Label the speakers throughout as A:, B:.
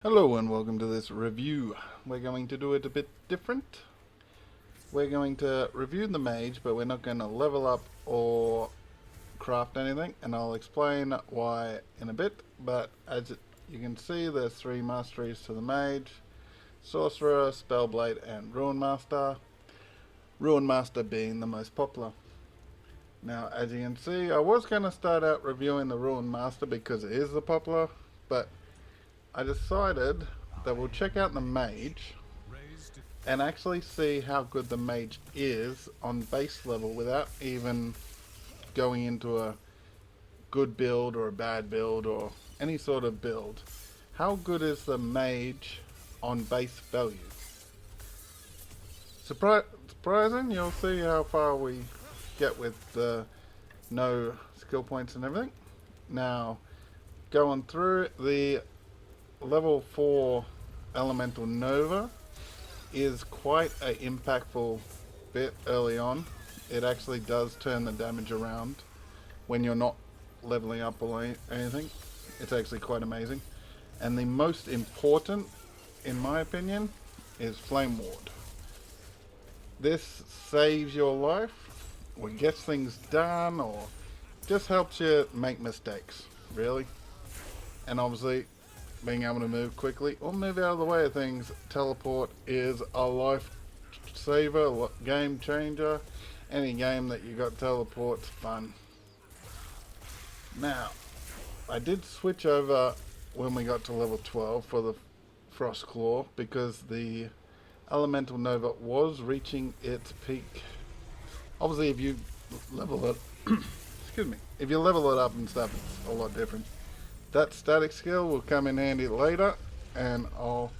A: Hello and welcome to this review. We're going to do it a bit different. We're going to review the mage, but we're not going to level up or craft anything, and I'll explain why in a bit. But as you can see, there's three masteries to the mage: Sorcerer, Spellblade, and Ruin Master. Ruin Master being the most popular. Now, as you can see, I was going to start out reviewing the Ruin Master because it is the popular, but I decided that we'll check out the mage and actually see how good the mage is on base level without even going into a good build or a bad build or any sort of build. How good is the mage on base value? Surprising, you'll see how far we get with the no skill points and everything. Now, going through the level 4 Elemental Nova is quite a impactful bit early on. It actually does turn the damage around when you're not leveling up or anything. It's actually quite amazing. And the most important, in my opinion, is Flame Ward. This saves your life, or gets things done, or just helps you make mistakes, really. And obviously, being able to move quickly or move out of the way of things, teleport is a life saver, game changer. Any game that you got teleport's fun. Now, I did switch over when we got to level 12 for the Frost Claw because the Elemental Nova was reaching its peak. Obviously, if you level it, excuse me, if you level it up and stuff, it's a lot different. That static skill will come in handy later, and I'll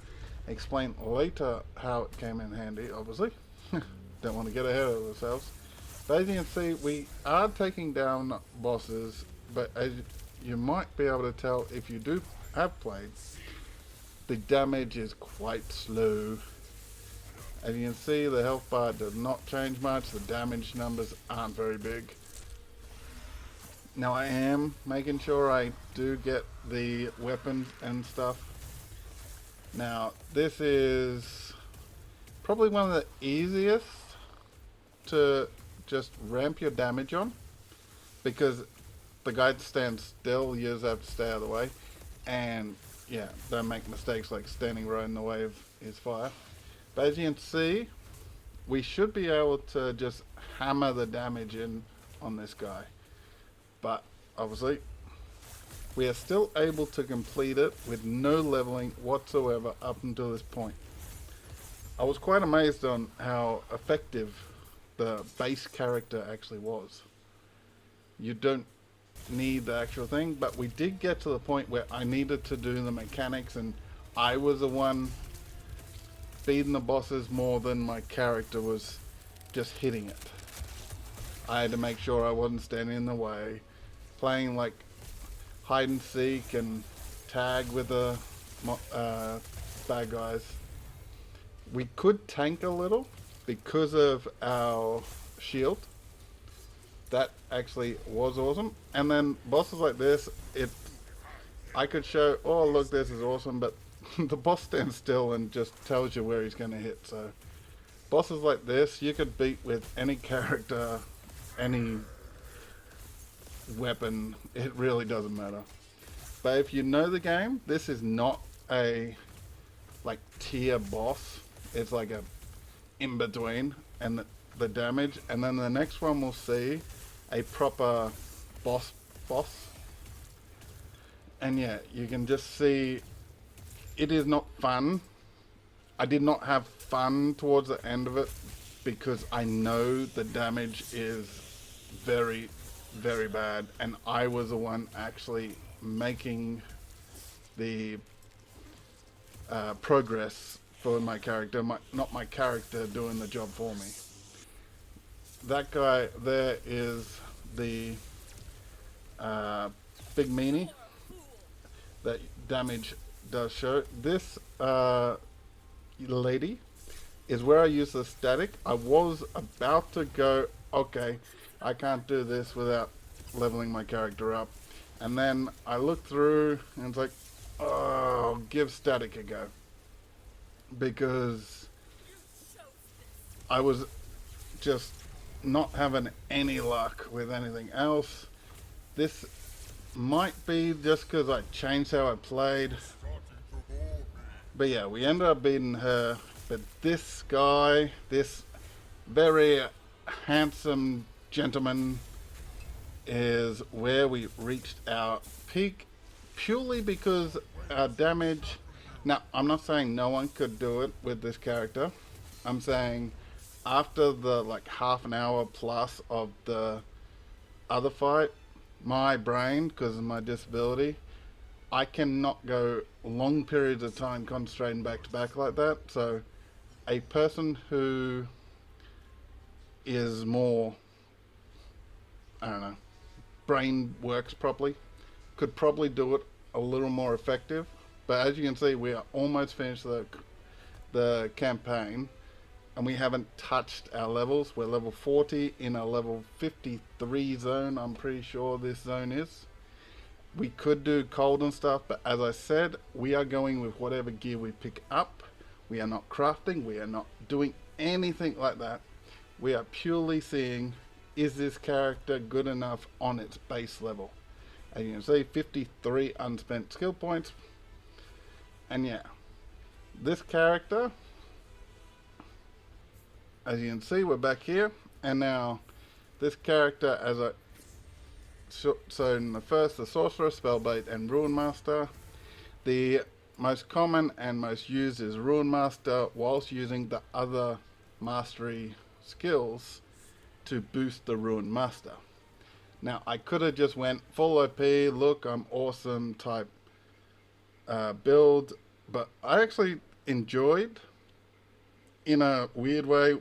A: explain later how it came in handy, obviously. Don't want to get ahead of ourselves. But as you can see, we are taking down bosses, but as you might be able to tell if you do have played, the damage is quite slow. As you can see, the health bar does not change much, the damage numbers aren't very big. Now I am making sure I do get the weapons and stuff. Now this is probably one of the easiest to just ramp your damage on because the guy stands still, you just have to stay out of the way, and yeah, don't make mistakes like standing right in the way of his fire. But as you can see, we should be able to just hammer the damage in on this guy. But obviously, we are still able to complete it with no leveling whatsoever up until this point. I was quite amazed on how effective the base character actually was. You don't need the actual thing, but we did get to the point where I needed to do the mechanics, and I was the one feeding the bosses more than my character was just hitting it. I had to make sure I wasn't standing in the way, playing like hide and seek and tag with the bad guys. We could tank a little because of our shield. That actually was awesome. And then bosses like this, I could show, oh look, this is awesome, but the boss stands still and just tells you where he's going to hit. So bosses like this, you could beat with any character, any weapon, it really doesn't matter. But if you know the game, this is not a like tier boss. It's like a in between, and the damage, and then the next one we'll see a proper boss. And yeah, you can just see it is not fun. I did not have fun towards the end of it because I know the damage is very, very bad, and I was the one actually making the progress for my character, not my character doing the job for me. That guy there is the big meanie that damage does show. This lady is where I use the static. I was about to go, okay, I can't do this without leveling my character up. And then I looked through and it's like, Oh, give Static a go. Because I was just not having any luck with anything else. This might be just because I changed how I played. But yeah, we ended up beating her. But this guy, this very handsome gentleman, is where we reached our peak purely because our damage. Now, I'm not saying no one could do it with this character. I'm saying after the like half an hour plus of the other fight, my brain, because of my disability, I cannot go long periods of time concentrating back to back like that. So a person who is more, I don't know, brain works properly could probably do it a little more effective. But as you can see, we are almost finished the campaign, and we haven't touched our levels. We're level 40 in a level 53 zone. I'm pretty sure this zone is. We could do cold and stuff, but as I said, we are going with whatever gear we pick up. We are not crafting. We are not doing anything like that. We are purely seeing, is this character good enough on its base level? As you can see, 53 unspent skill points. And yeah, this character, as you can see, we're back here. And now, this character, so in the first, the Sorcerer, Spellbait, and Ruin Master. The most common and most used is Ruin Master, whilst using the other mastery skills to boost the Ruin Master. Now, I could have just went full OP, look, I'm awesome type build, but I actually enjoyed, in a weird way,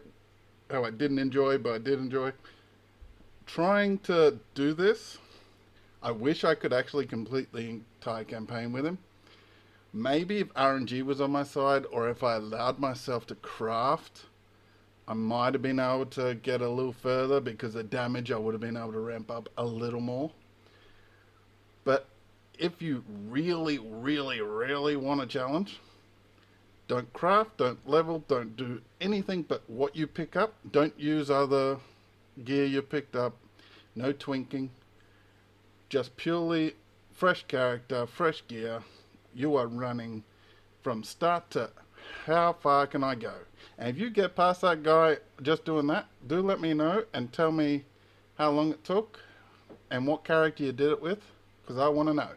A: how I didn't enjoy, but I did enjoy, trying to do this. I wish I could actually complete the entire campaign with him. Maybe if RNG was on my side, or if I allowed myself to craft, I might have been able to get a little further, because the damage I would have been able to ramp up a little more. But if you really, really, really want a challenge, don't craft, don't level, don't do anything but what you pick up. Don't use other gear you picked up. No twinking. Just purely fresh character, fresh gear. You are running from start to how far can I go? And if you get past that guy just doing that, do let me know and tell me how long it took and what character you did it with, because I want to know.